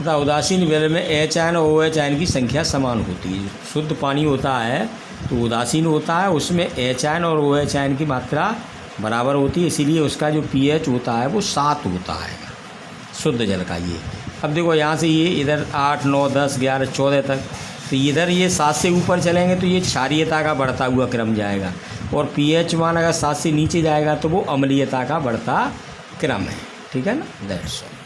तथा उदासीन जल में एच आयन और ओ एच आयन की संख्या समान होती है। शुद्ध पानी होता है तो उदासीन होता है, उसमें एच आयन और ओ एच आयन की मात्रा बराबर होती है, इसीलिए उसका जो pH होता है वो 7 होता है शुद्ध जल का। ये अब देखो यहाँ से ये इधर 8, 9, 10, 11, 14 तक, तो इधर ये 7 से ऊपर चलेंगे तो ये क्षारीयता का बढ़ता हुआ क्रम जाएगा, और pH मान अगर 7 से नीचे जाएगा तो वो अम्लीयता का बढ़ता क्रम है। ठीक है ना, दैट्स ऑल।